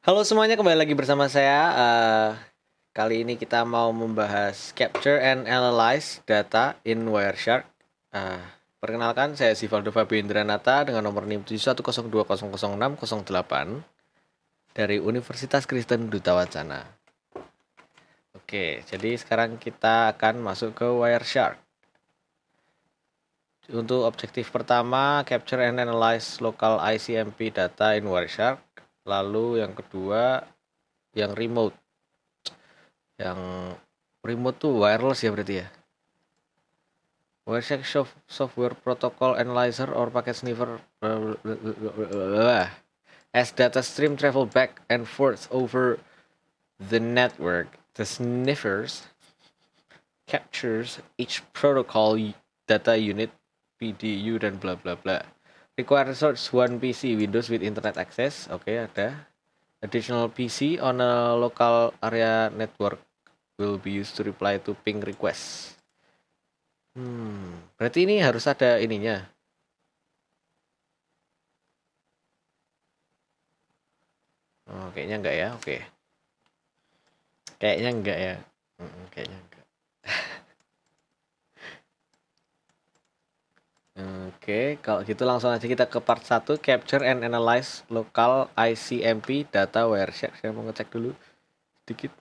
Halo semuanya, kembali lagi bersama saya. Kali ini kita mau membahas Capture and Analyze Data in Wireshark. Perkenalkan, saya Sivaldo Fabiendranata dengan nomor NIM 710200608 dari Universitas Kristen Duta Wacana. Oke, jadi sekarang kita akan masuk ke Wireshark. Untuk objektif pertama, Capture and Analyze Local ICMP Data in Wireshark. Lalu yang kedua, yang remote. Yang remote tuh wireless ya berarti ya. Wireshark Software Protocol Analyzer or Packet Sniffer as data stream travel back and forth over the network. The sniffers captures each protocol data unit, PDU dan bla bla bla. Require source one PC Windows with internet access. Oke, ada. Additional PC on a local area network will be used to reply to ping requests. Berarti ini harus ada ininya. Oh, kayaknya enggak ya. Oke. Kayaknya enggak ya. Kayaknya enggak. Oke, kalau gitu langsung aja kita ke part 1, Capture and Analyze Local ICMP Data Wireshark. Saya mau ngecek dulu sedikit.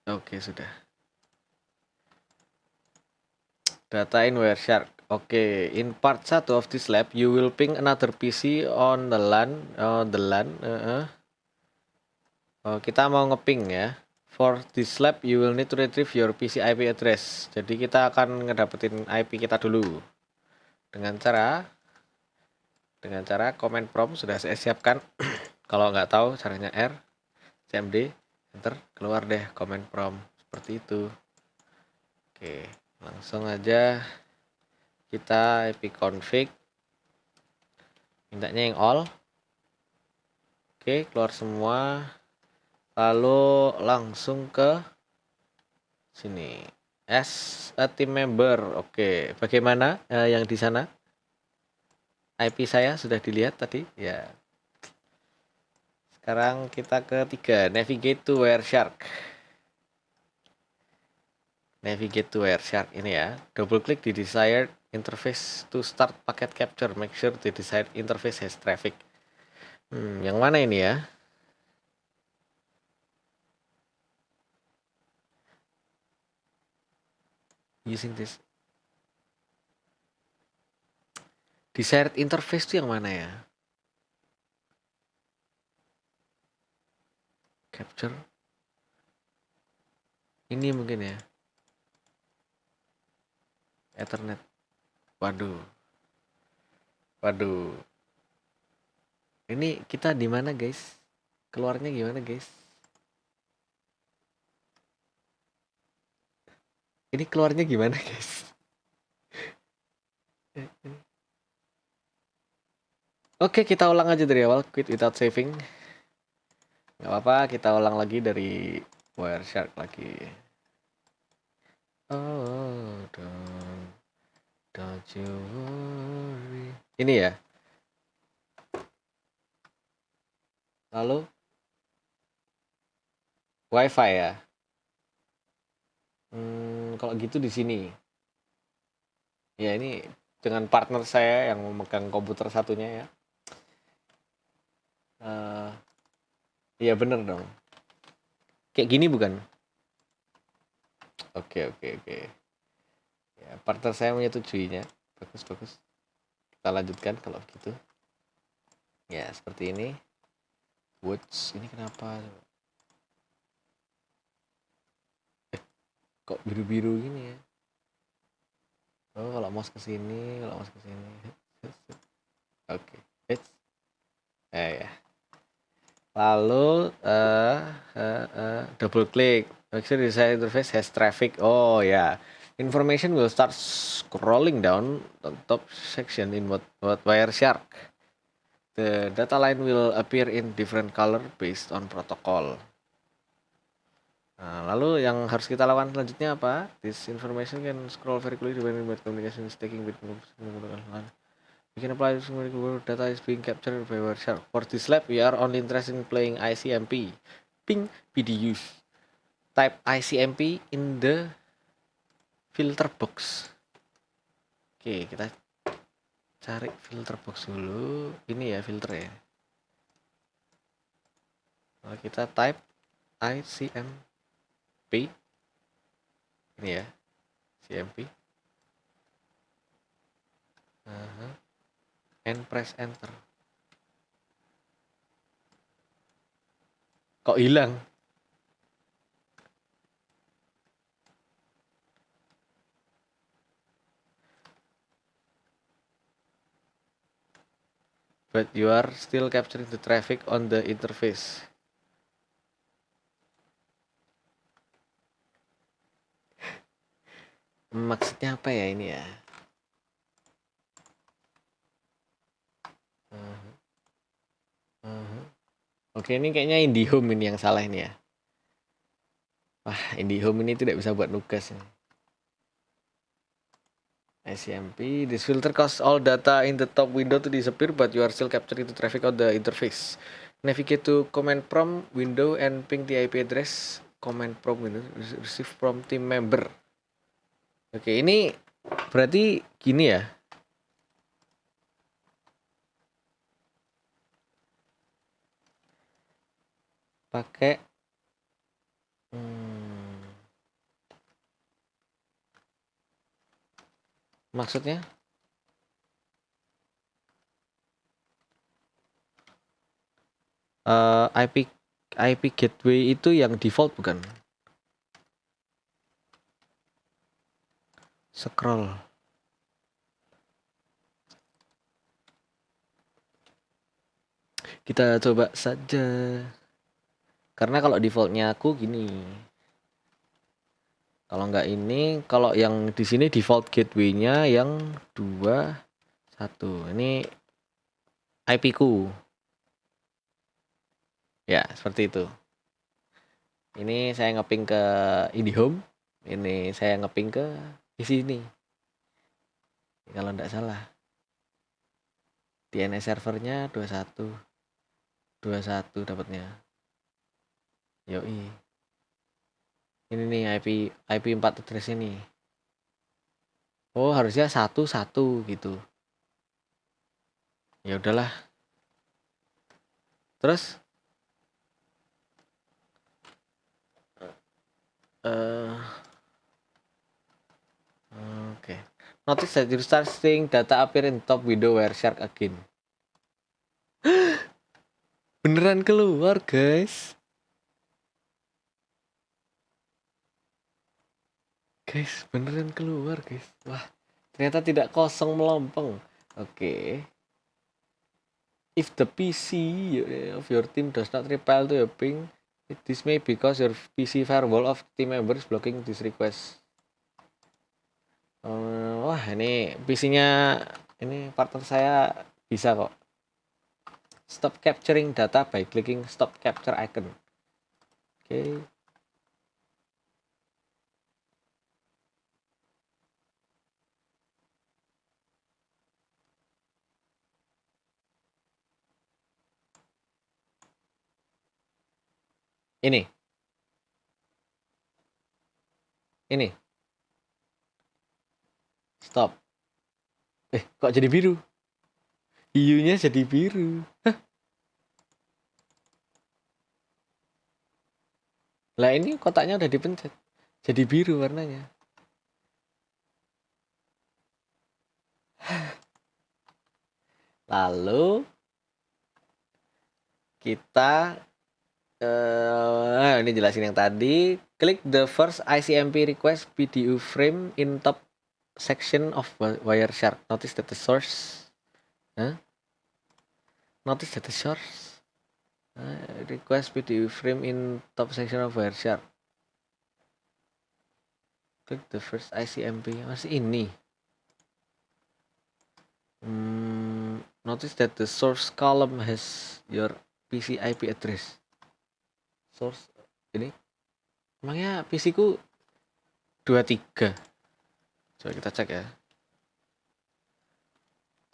Oke, sudah. Data in Wireshark. Oke, in part 1 of this lab, you will ping another PC on the LAN. Kita mau ngeping ya. For this lab, you will need to retrieve your PC IP address. Jadi kita akan ngedapetin IP kita dulu. Dengan cara command prompt sudah saya siapkan. Kalau nggak tahu caranya R, CMD, enter, keluar deh command prompt seperti itu. Oke, langsung aja kita ipconfig. Mintanya yang all. Oke, keluar semua. Lalu langsung ke sini. As a team member. Oke, bagaimana yang di sana? IP saya sudah dilihat tadi ya. Sekarang kita ke 3, navigate to Wireshark. Navigate to Wireshark ini ya. Double click di desired interface to start packet capture. Make sure the desired interface has traffic. Yang mana ini ya? Using this desired interface itu yang mana ya? Capture. Ini mungkin ya. Ethernet. Waduh. Ini kita di mana, guys? Keluarnya gimana, guys? Ini keluarnya gimana, guys? Oke, kita ulang aja dari awal. Quit without saving. Gak apa-apa, kita ulang lagi dari Wireshark lagi. Oh, don't you worry. Ini ya. Lalu WiFi ya. Kalau gitu di sini. Ya ini dengan partner saya yang memegang komputer satunya ya. Iya bener dong. Kayak gini bukan? Oke. Ya, partner saya menyetujuinya. Bagus. Kita lanjutkan kalau begitu. Ya, seperti ini. Woods, ini kenapa? Kok biru-biru gini ya? Oh, kalau mouse ke sini. Oke. Ya. Lalu double click. Make sure the interface has traffic. Oh ya. Information will start scrolling down the top section in what Wireshark. The data line will appear in different color based on protocol. Nah, lalu yang harus kita lakukan selanjutnya apa? This information can scroll very quickly when communication is taking between. We can apply this where data is being captured by Wireshark. For this lab, we are only interested in playing ICMP. Ping PDUs. Type ICMP in the filter box. Oke, kita cari filter box dulu. Ini ya filter ya. Nah, kita type ICMP. Ini ya, CMP. And press enter. Kok hilang? But you are still capturing the traffic on the interface. Maksudnya apa ya ini ya? Oke, ini kayaknya IndiHome ini yang salah ini ya. Wah, IndiHome ini tidak bisa buat nugas. ICMP, this filter causes all data in the top window to disappear, but you are still capturing the traffic on the interface. Navigate to command prompt window and ping the IP address command prompt window receive from team member. Oke, ini berarti gini ya. Pakai maksudnya IP gateway itu yang default bukan? Scroll. Kita coba saja. Karena kalau defaultnya aku gini. Kalau nggak ini, kalau yang di sini default gateway-nya yang 21. Ini IP ku. Ya, seperti itu. Ini saya ngeping ke IndiHome. Ini saya ngeping ke di sini. Kalau nggak salah. DNS servernya 21. 21 dapatnya. Yoi. Ini nih IP 4 address ini. Oh, harusnya 11 gitu. Ya udahlah. Terus okay. Notice that you start seeing data appear in top window Wireshark again. Beneran keluar, guys. Guys, beneran keluar, guys. Wah, ternyata tidak kosong melompong. Oke. If the PC of your team does not reply to your ping, this may because your PC firewall of team members blocking this request. Wah, ini PC-nya ini partner saya bisa kok. Stop capturing data by clicking stop capture icon. Oke. Ini. Stop. Kok jadi biru? Hiunya jadi biru. Hah? Lah ini kotaknya udah dipencet. Jadi biru warnanya. Lalu kita ini jelasin yang tadi. Klik the first ICMP request PDU frame in top section of Wireshark. Notice that the source. Notice that the source. Request PDU frame in top section of Wireshark. Click the first ICMP. Masih ini. Notice that the source column has your PC IP address. Source ini. Emangnya PC ku 23. Coba kita cek ya.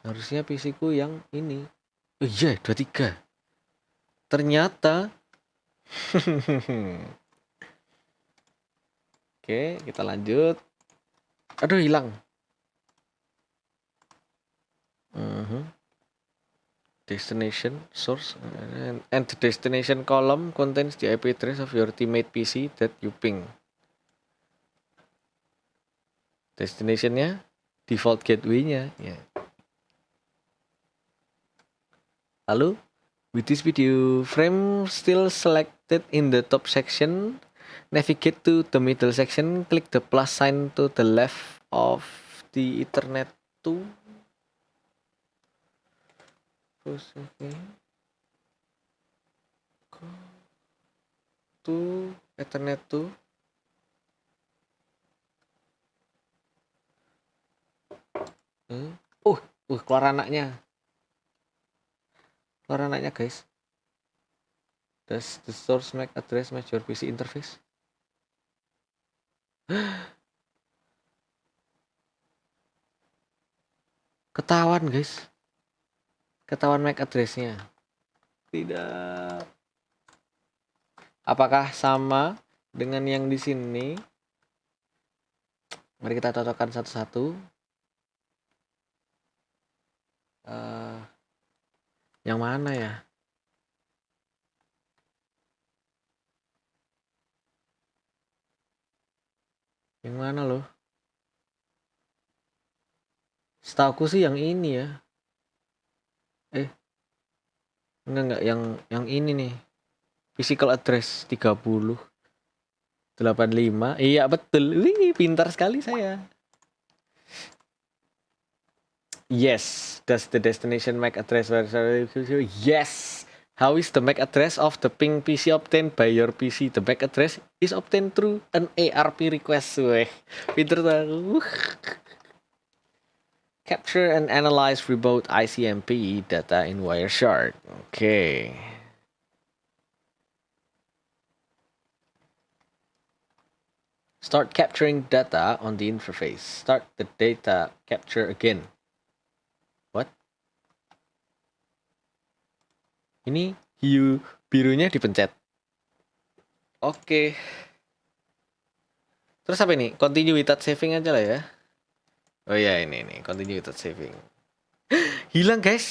Harusnya PC ku yang ini. Oh iya, 23. Ternyata. Oke, kita lanjut. Aduh, hilang. Destination source and the destination column contains the IP address of your teammate PC that you ping. Destinationnya default gateway-nya. Ya. Lalu with this video frame still selected in the top section, navigate to the middle section, click the plus sign to the left of the Ethernet to. Okay. To Ethernet to. Keluar anaknya. Keluar anaknya guys. Does the source MAC address match your PC interface? Ketahuan guys. Ketahuan MAC addressnya. Tidak. Apakah sama dengan yang di sini? Mari kita cocokkan satu-satu. Yang mana ya? Yang mana loh? Setauku sih yang ini ya. Enggak yang ini nih. Physical address 30 85. Iya betul. Wih, pintar sekali saya. Yes, that's the destination MAC address. Yes. How is the MAC address of the ping PC obtained by your PC? The MAC address is obtained through an ARP request. Weh, pinter tuh. Capture and analyze remote ICMP data in Wireshark. Okay. Start capturing data on the interface. Start the data capture again. What? Ini hiu birunya dipencet. Oke. Terus apa ini? Continue without saving aja lah ya. Oh ya ini continue without saving. Hilang guys.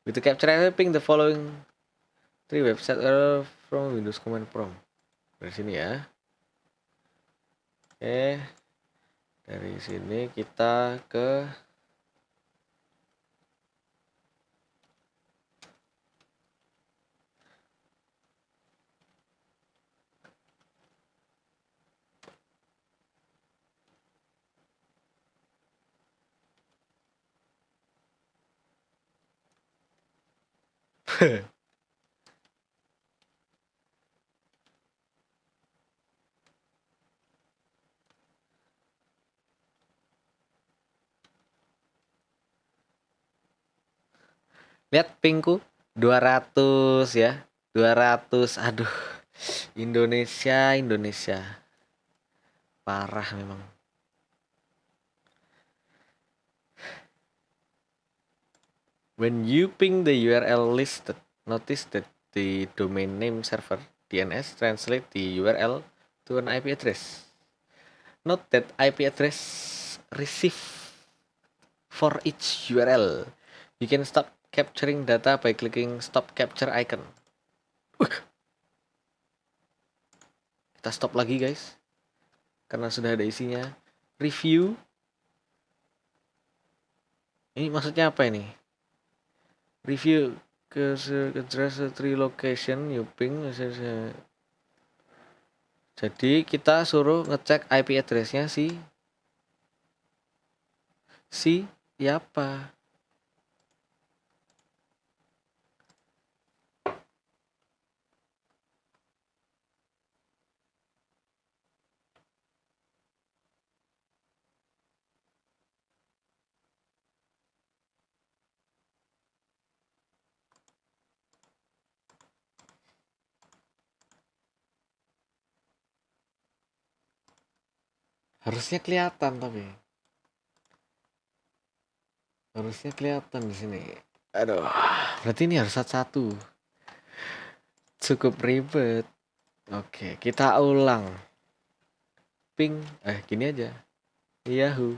With the capture ping the following 3 website from Windows Command Prompt. Dari sini ya. Oke. Dari sini kita ke lihat pingku 200 ya. 200. Aduh. Indonesia. Parah memang. When you ping the URL listed, notice that the domain name server DNS translate the URL to an IP address. Note that IP address received for each URL. You can stop capturing data by clicking stop capture icon. Kita stop lagi guys. Karena sudah ada isinya. Review. Ini maksudnya apa ini? Review ke address 3 location you ping. Jadi kita suruh ngecek IP address-nya si siapa? Harusnya kelihatan tapi. Harusnya kelihatan di sini. Aduh, berarti ini harus satu-satu. Cukup ribet. Oke, kita ulang. Ping, gini aja. Yahoo.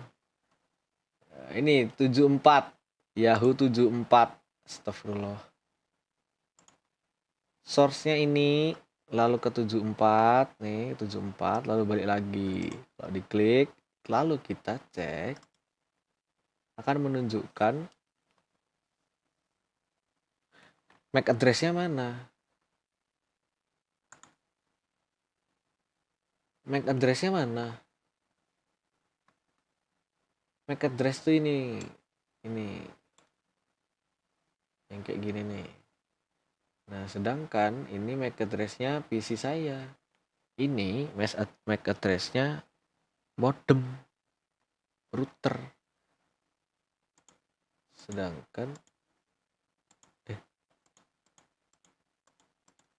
Ini 74. Yahoo 74. Astagfirullah. Source-nya ini lalu ke 74 nih, 74 lalu balik lagi. Kalau diklik, lalu kita cek akan menunjukkan MAC address-nya mana. MAC address-nya mana? MAC address tuh ini yang kayak gini nih. Nah, sedangkan ini MAC address-nya PC saya. Ini MAC address-nya modem router. Sedangkan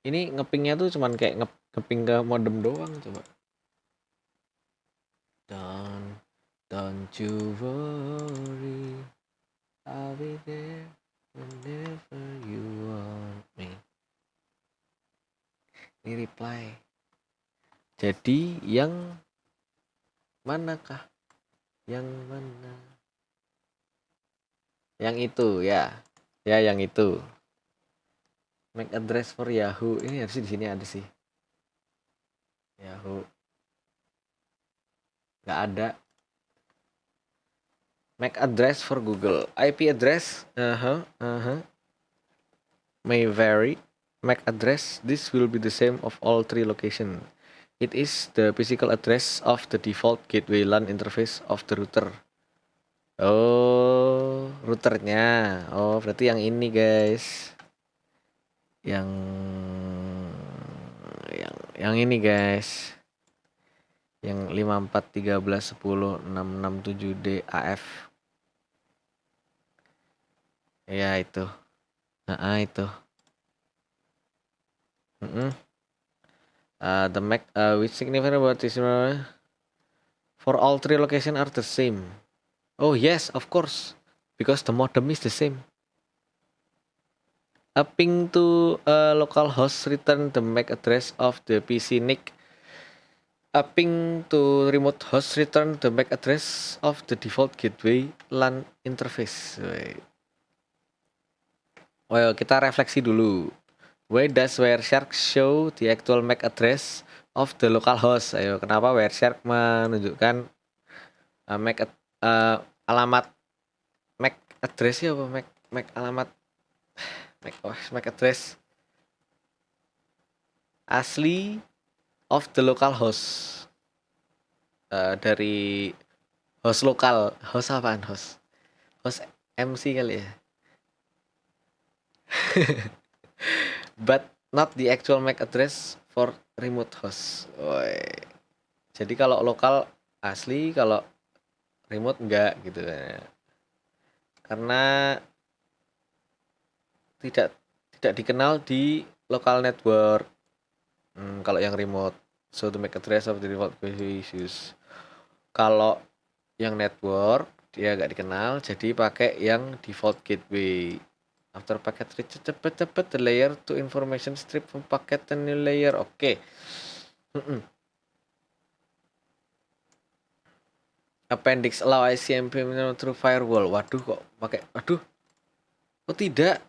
ini ngepingnya tuh cuman kayak ngeping ke modem doang. Coba. Don't you worry, I'll be there whenever you want me. Ini reply. Jadi yang manakah? Yang mana? Yang itu ya. Ya, yang itu. MAC address for Yahoo. Ini harusnya di sini ada sih. Yahoo. Nggak ada. MAC address for Google. IP address. May vary. MAC address. This will be the same of all three locations. It is the physical address of the default gateway LAN interface of the router. Oh, routernya. Oh, berarti yang ini, guys. Yang ini, guys. Yang 5413106667D AF. Ya, itu. Itu. The MAC which significant about this for all three locations are the same. Oh yes, of course, because the modem is the same. A ping to a local host return the MAC address of the PC NIC. A ping to remote host return the MAC address of the default gateway LAN interface. Well, kita refleksi dulu. Why does Wireshark show the actual MAC address of the local host? Ayo, kenapa Wireshark menunjukkan alamat MAC address ya apa MAC alamat MAC address asli of the local host dari host lokal. Host apaan? Host MC kali ya. But not the actual MAC address for remote host. Jadi kalau lokal asli, kalau remote enggak gitu ya. Karena tidak dikenal di local network. Kalau yang remote, so the MAC address of the default issues. Kalau yang network dia nggak dikenal, jadi pakai yang default gateway. After packet reach cepet the layer to information strip from packet to new layer. Oke. Appendix allow ICMP through firewall. Waduh, kok pakai. Waduh. Oh tidak.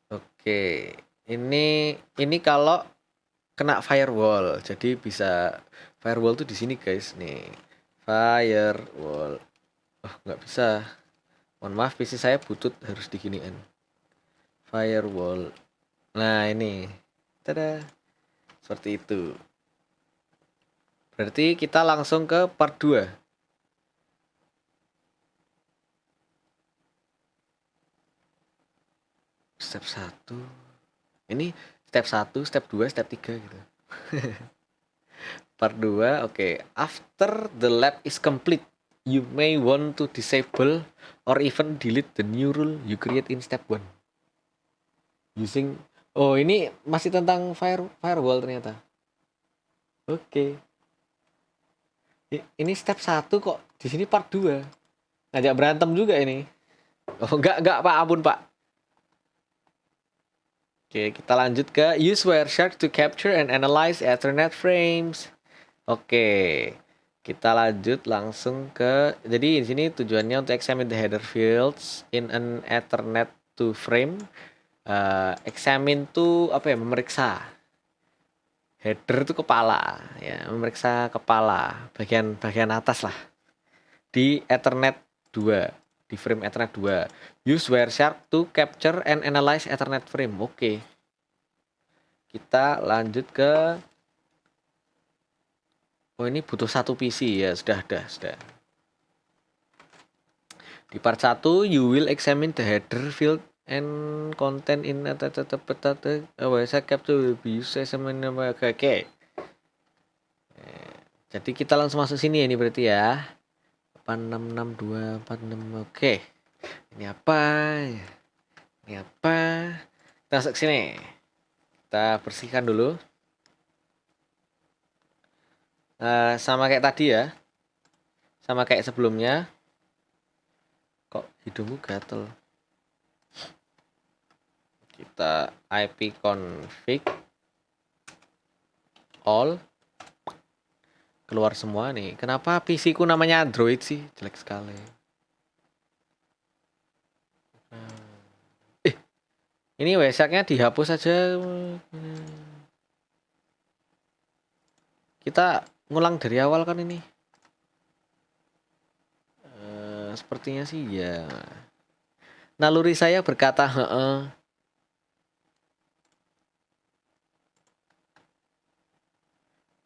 Oke. Ini kalau kena firewall. Jadi bisa firewall tuh di sini, guys. Nih. Firewall. Oh, nggak bisa. Mohon maaf, PC saya butut, harus diginiin. Firewall. Nah, ini. Tada. Seperti itu. Berarti kita langsung ke part 2. Step 1. Ini step 1, step 2, step 3 gitu. Part 2, oke. After the lab is complete. you may want to disable or even delete the new rule you create in step 1 using. Oh, ini masih tentang firewall ternyata. Oke. Ini step 1 kok. Di sini part 2. Ngajak berantem juga ini. Oh, enggak Pak, ampun Pak. Oke, kita lanjut ke use Wireshark to capture and analyze Ethernet frames. Oke. Kita lanjut langsung ke, jadi di sini tujuannya untuk examine the header fields in an Ethernet to frame. Examine tuh apa ya? Memeriksa. Header itu kepala, ya, memeriksa kepala, bagian atas lah. Di Ethernet 2, di frame Ethernet 2. Use Wireshark to capture and analyze Ethernet frame. Oke. Kita lanjut ke, oh ini butuh 1 PC ya, sudah. Di part 1 you will examine the header field and content in Wireshark capture will be used as oke. Jadi kita langsung masuk sini ya, ini berarti ya. 866246. Oke. Ini apa? Kita masuk sini. Kita bersihkan dulu. Sama kayak tadi ya. Sama kayak sebelumnya. Kok hidungku gatel? Kita IP config all. Keluar semua nih. Kenapa PC ku namanya Android sih? Jelek sekali. Ini Wireshark-nya dihapus aja. Kita ngulang dari awal kan ini. Sepertinya sih ya. Naluri saya berkata heeh.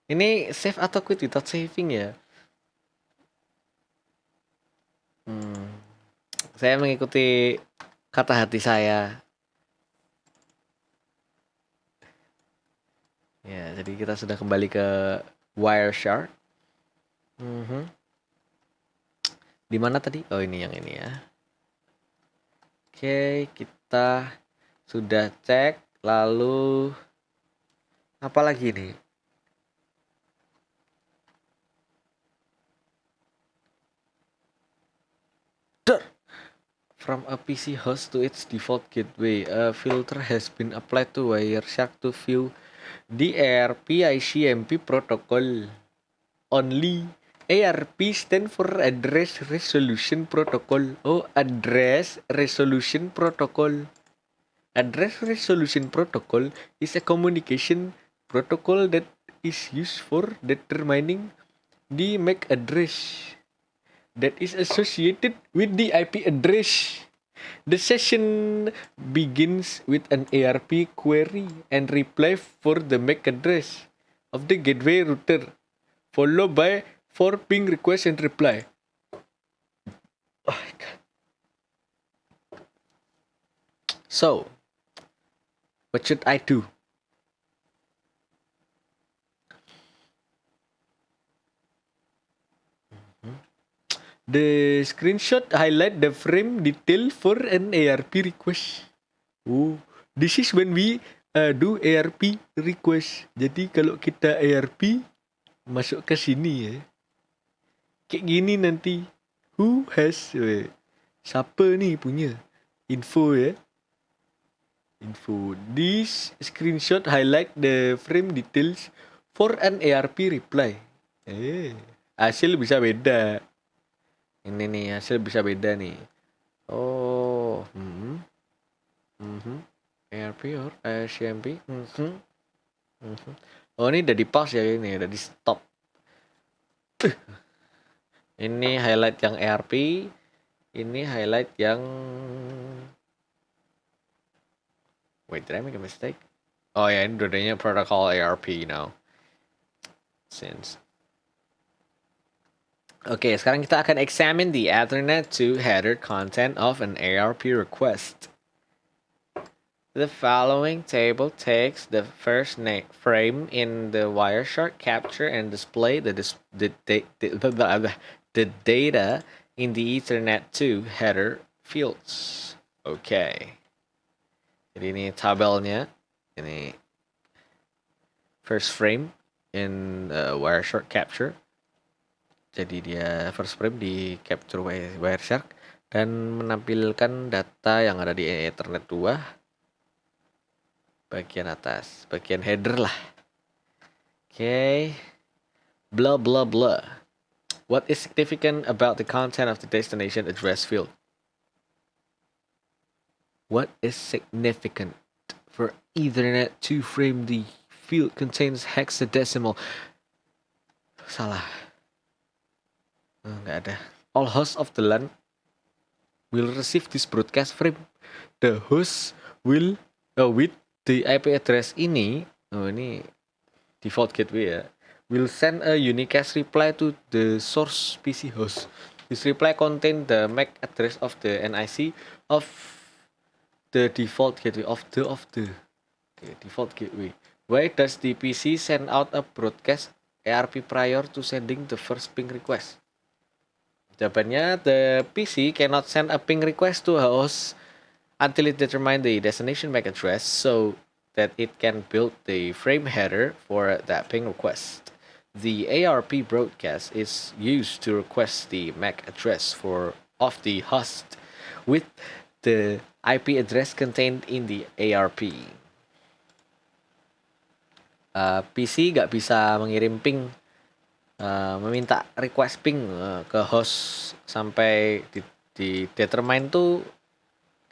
Ini save atau quit without saving ya? Saya mengikuti kata hati saya. Ya, jadi kita sudah kembali ke Wireshark. Di mana tadi? Oh, ini yang ini ya. Oke, kita sudah cek. Lalu apa lagi nih? From a PC host to its default gateway, a filter has been applied to Wireshark to view the ARP ICMP protocol. Only ARP stand for Address Resolution Protocol. Oh, Address Resolution Protocol. Address Resolution Protocol is a communication protocol that is used for determining the MAC address that is associated with the IP address. The session begins with an ARP query and reply for the MAC address of the gateway router, followed by 4 ping request and reply. Oh my God. So, what should I do? The screenshot highlight the frame detail for an ARP request. Oh, this is when we do ARP request. Jadi kalau kita ARP masuk ke sini ya. Kayak gini nanti. Who has? Siapa nih punya info ya? Info. This screenshot highlight the frame details for an ARP reply. Hasil bisa beda. Ini nih hasil bisa beda nih. Oh, ARP or CMP. Oh, ini udah di pause ya, ini udah di stop. Ini highlight yang ARP, ini highlight yang. Wait, did I make a mistake? Oh ya, ini dua-duanya protocol ARP now. Since. Oke, sekarang kita akan examine the Ethernet to header content of an ARP request. The following table takes the first frame in the Wireshark capture and display the data in the Ethernet2 header fields. Oke. Jadi ini tabelnya. Ini first frame in Wireshark capture. Jadi dia first frame di capture Wireshark dan menampilkan data yang ada di Ethernet 2 bagian atas, bagian header lah. Oke. Blah blah blah. What is significant about the content of the destination address field? What is significant for Ethernet 2 frame? The field contains hexadecimal. Salah. Nggak ada. All hosts of the LAN will receive this broadcast frame. The host will with the IP address ini, ini default gateway ya, will send a unicast reply to the source PC host. This reply contain the MAC address of the NIC of the default gateway default gateway. Why does the PC send out a broadcast ARP prior to sending the first ping request? Jawabannya, the PC cannot send a ping request to a host until it determines the destination MAC address so that it can build the frame header for that ping request. The ARP broadcast is used to request the MAC address of the host with the IP address contained in the ARP. PC nggak bisa mengirim ping, meminta request ping ke host sampai di determine tuh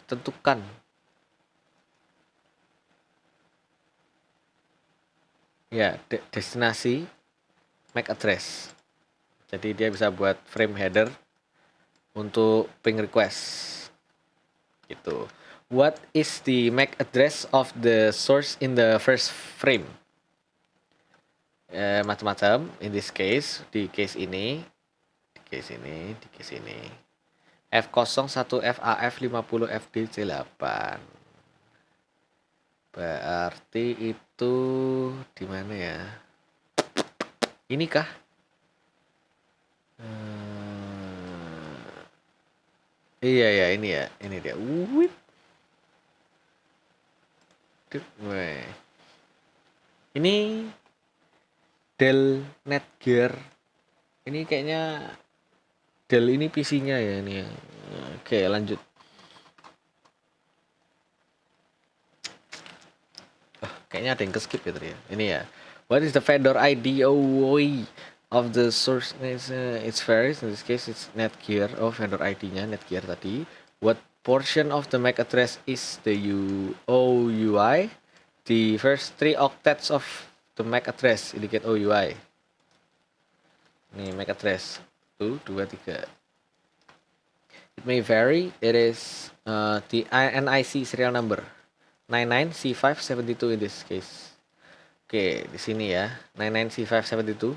ditentukan. Ya, destinasi MAC address. Jadi dia bisa buat frame header untuk ping request. Gitu. What is the MAC address of the source in the first frame? Macam-macam. In this case, di case ini F01FAF50FDC8. Berarti itu di mana ya? Ini kah? Iya ya, ini ya. Ini dia. Ini Dell Netgear. Ini kayaknya Dell ini PC-nya ya ini ya. Oke, lanjut. Kayaknya ada yang ke-skip ya tadi ya. Ini ya. What is the vendor ID of the source? It's varies. In this case it's Netgear. Oh, vendor ID-nya Netgear tadi. What portion of the MAC address is the OUI? The first 3 octets of the MAC address indicate OUI. Ini MAC address 1, 2, 3. It may vary. It is the NIC serial number 99C572 in this case. Oke, di sini ya 99C572.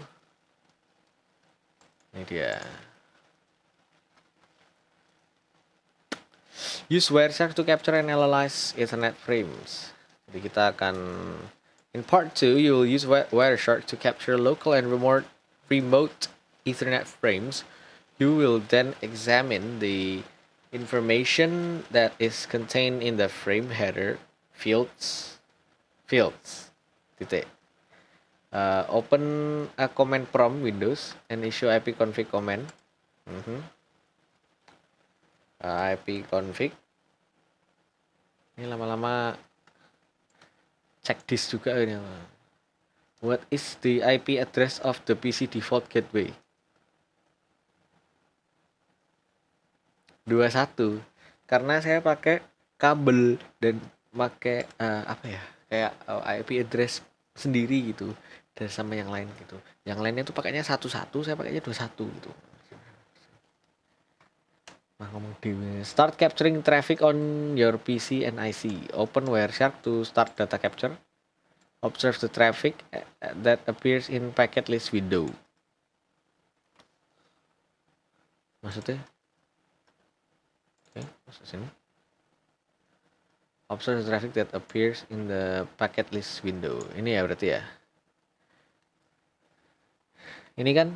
Ini dia. Use Wireshark to capture and analyze Ethernet frames. Jadi kita akan, in part 2, you will use Wireshark to capture local and remote Ethernet frames. You will then examine the information that is contained in the frame header fields. Open a command prompt Windows and issue ipconfig command. Ipconfig. Ini lama-lama cek disk juga ini. What is the IP address of the PC default gateway? 21. Karena saya pakai kabel dan pakai kayak IP address sendiri gitu, dan sama yang lain gitu. Yang lainnya tuh pakainya 11, saya pakainya 21 gitu. Ngomong di start capturing traffic on your PC and IC. Open Wireshark to start data capture. Observe the traffic that appears in packet list window. Maksudnya? Oke, masuk sini. Observe the traffic that appears in the packet list window. Ini ya berarti ya. Ini kan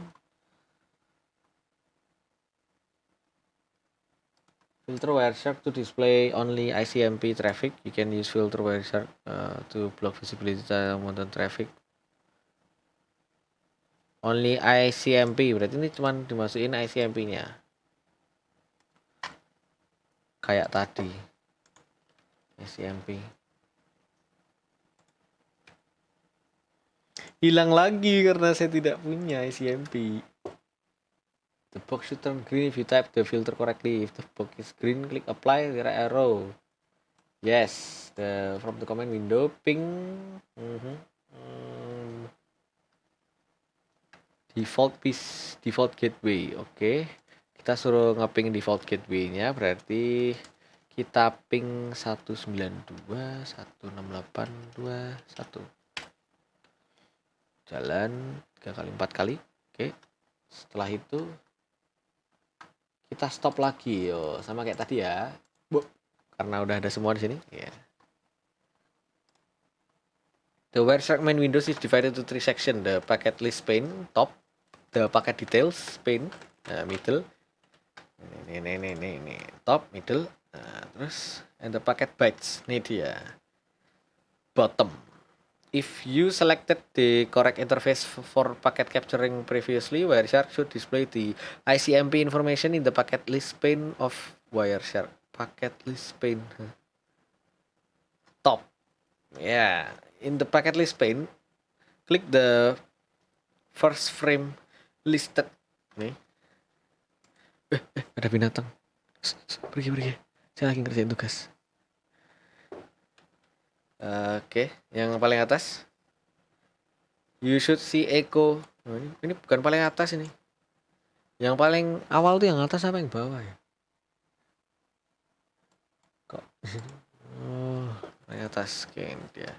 Filter Wireshark to display only ICMP traffic. You can use filter Wireshark to block visibility modern traffic. Only ICMP, berarti ini cuman dimasukin ICMP-nya. Kayak tadi. ICMP. Hilang lagi karena saya tidak punya ICMP. The box should turn green if you type the filter correctly. If the box is green, click apply the right arrow. Yes, from the command window, ping default gateway. Oke, kita suruh ngeping default gateway-nya, berarti kita ping 192.168.2.1. Jalan 3 kali 4 kali. Oke, setelah itu kita stop lagi, yo, sama kayak tadi ya, karena udah ada semua di sini. Yeah. The Wireshark main windows is divided into 3 sections: the packet list pane top, the packet details pane middle, ini top, middle, terus and the packet bytes, ini dia bottom. If you selected the correct interface for packet capturing previously, Wireshark should display the ICMP information in the packet list pane of Wireshark. Packet list pane. Top. Yeah. In the packet list pane, click the first frame listed. Nih. Ada binatang. Pergi. Saya lagi ngerjain tugas. Oke, yang paling atas. You should see echo. Ini bukan paling atas ini. Yang paling awal tuh yang atas apa yang bawah ya? Kok oh, paling atas kayak dia.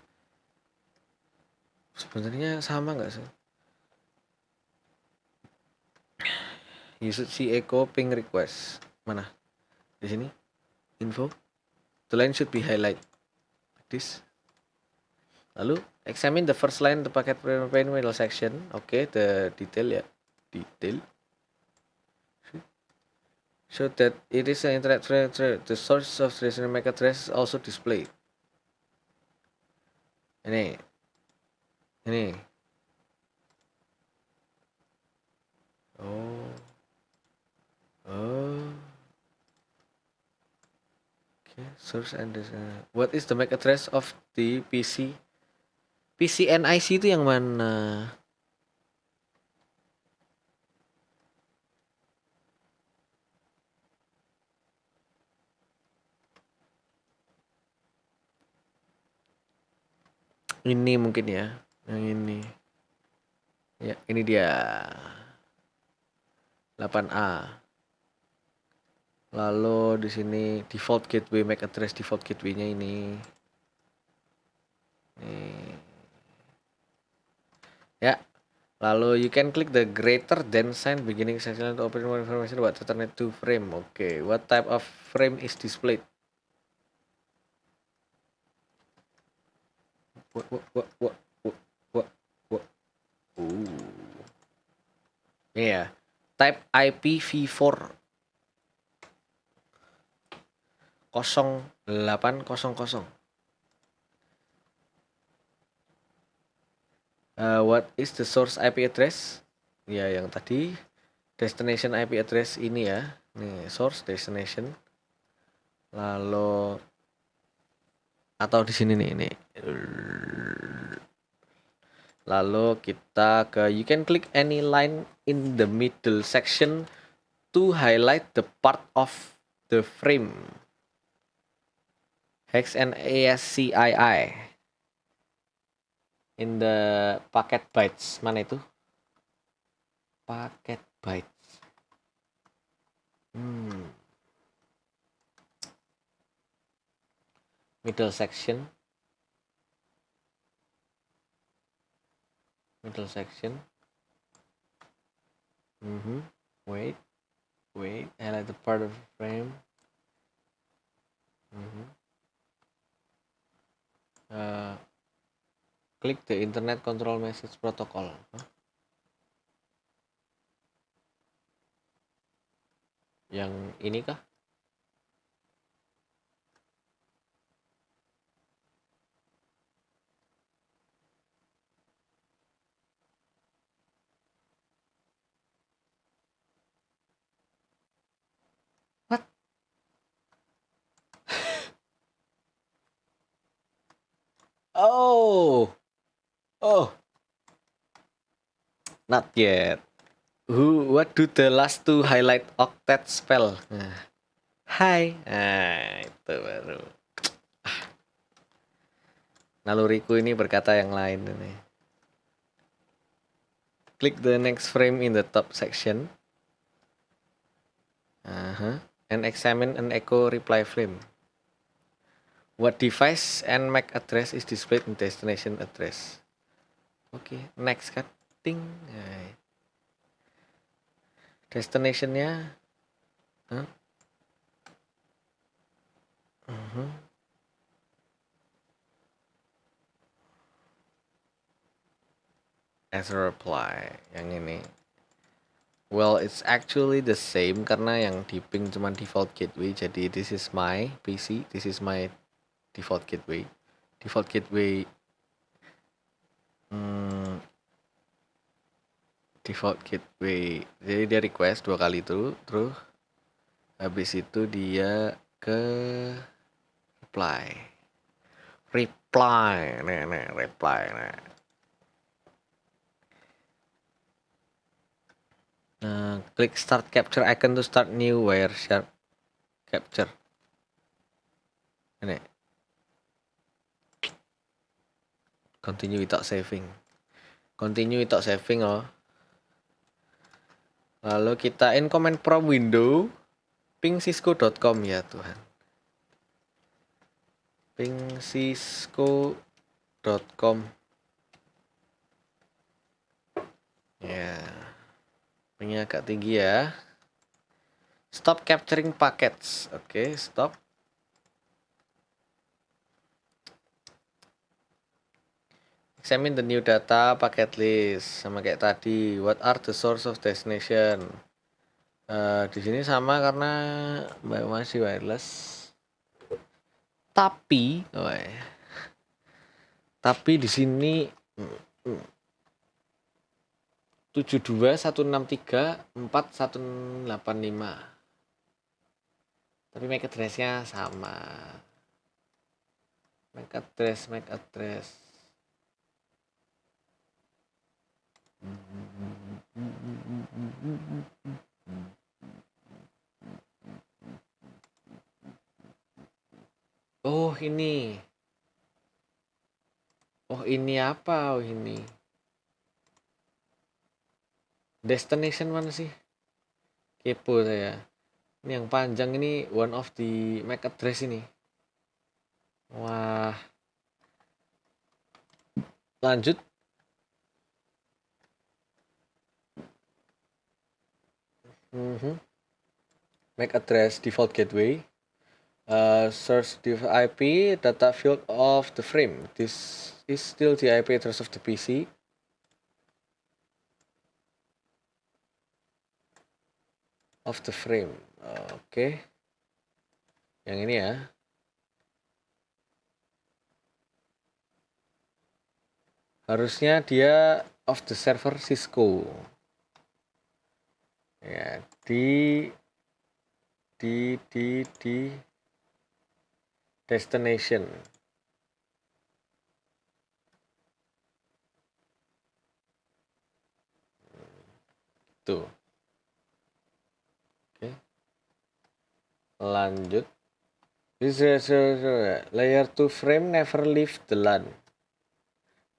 Sebenarnya sama nggak sih? You should see echo ping request. Mana? Di sini. Info. The line should be highlight. Like this. Lalu examine the first line, the packet pane middle section. Oke, the detail ya. Detail. So that it is an internet thread. The source of the MAC address is also displayed. Ini. Oh. Okay. Source and what is the MAC address of the PC? PCNIC itu yang mana? Ini mungkin ya, yang ini. Ya, ini dia. 8A. Lalu di sini default gateway MAC address default gateway-nya ini. Ya. Lalu you can click the greater than sign beginning section to open more information about Ethernet to frame. Okay, what type of frame is displayed? What? Iya. Type IPv4 0800. What is the source IP address? Ya, yang tadi. Destination IP address ini ya. Nih, source, destination. Lalu atau di sini nih, ini. Lalu kita ke you can click any line in the middle section to highlight the part of the frame. Hex and ASCII in the packet bytes. Mana itu? Packet bytes. Middle section. Wait. Highlight the part of the frame. Click the Internet Control Message Protocol. Yang ini kah? Oh, oh, not yet. What do the last two highlight octet spell? Nah, hai. Nah, itu baru. Naluriku ini berkata yang lain ini. Click the next frame in the top section. And examine an echo reply frame. What device and MAC address is displayed in destination address? Oke, next kan. Ting. Nah, destinationnya. Huh? As a reply. Yang ini. Well, it's actually the same karena yang di ping cuma default gateway. Jadi this is my PC, this is my default gateway. Default gateway default gateway. Jadi dia request 2 kali itu, terus habis itu dia ke reply. Reply. Nih, reply. Klik start capture icon to start new Wireshark capture. Ini. Continue without saving. Continue without saving loh. Lalu kita in command prompt window pingcisco.com ya Tuhan. pingcisco.com. Ya. Pingnya agak tinggi ya. Stop capturing packets. Oke, stop. Examine the new data packet list sama kayak tadi. What are the source of destination? Di sini sama karena masih wireless. Tapi di sini 72.163.4.185. Tapi MAC address-nya sama. MAC address. Oh, ini. Oh, ini apa? Oh, ini. Destination mana sih? Kepo saya. Ini yang panjang ini one of the MAC address ini. Wah. Lanjut. MAC address default gateway. Source IP data field of the frame. This is still the IP address of the PC. Of the frame. Oke. Yang ini ya. Harusnya dia of the server Cisco. Ya, di destination. Tuh. Oke. Lanjut. This layer 2 frame never leave the LAN.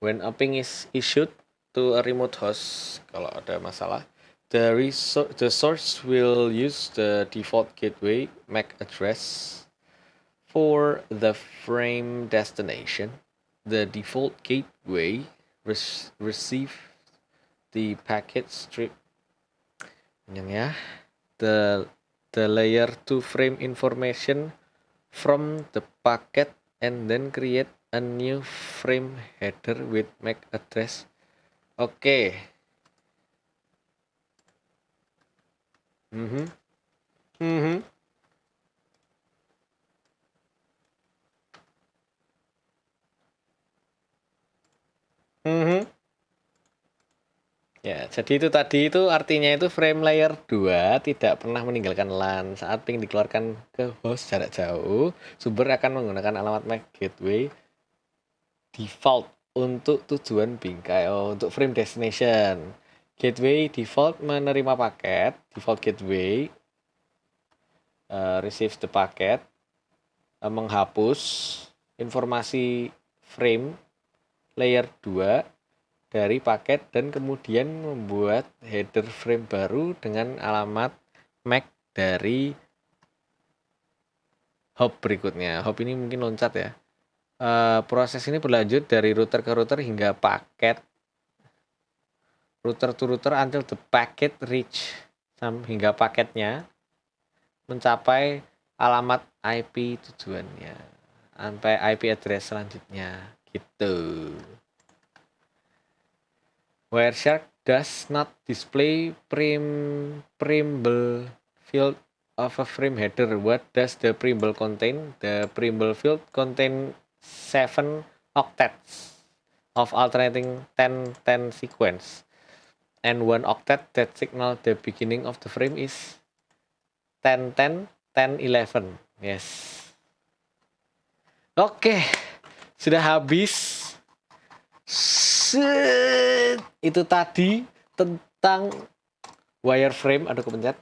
When a ping is issued to a remote host, kalau ada masalah, the source will use the default gateway MAC address for the frame destination. The default gateway receive the packet strip. Ya, the layer 2 frame information from the packet and then create a new frame header with MAC address. Oke. Ya, jadi itu tadi itu artinya itu frame layer 2 tidak pernah meninggalkan LAN. Saat ping dikeluarkan ke host jarak jauh, sumber akan menggunakan alamat MAC gateway default untuk tujuan bingkai. Untuk frame destination. Gateway default menerima paket. Default gateway receives the packet. Menghapus informasi frame layer 2 dari paket dan kemudian membuat header frame baru dengan alamat MAC dari hop berikutnya. Hop ini mungkin loncat ya. Proses ini berlanjut dari router ke router hingga paket router to router until the packet reach, hingga paketnya mencapai alamat IP tujuannya, sampai IP address selanjutnya gitu. Wireshark does not display preamble field of a frame header. What does the preamble contain? The preamble field contain 7 octets of alternating 10-10 sequence, and 1 octet that signal the beginning of the frame is 10-10 10-11. Yes. Oke, sudah habis. Itu tadi tentang wireframe. Aduh, kepencet.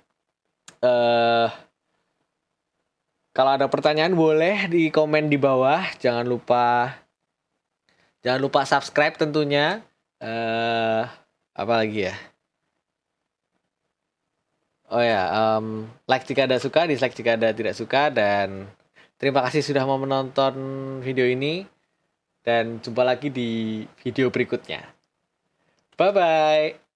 Kalau ada pertanyaan boleh di komen di bawah. Jangan lupa subscribe tentunya. Apa lagi ya? Oh ya, like jika ada suka, dislike jika ada tidak suka, dan terima kasih sudah mau menonton video ini, dan jumpa lagi di video berikutnya. Bye bye.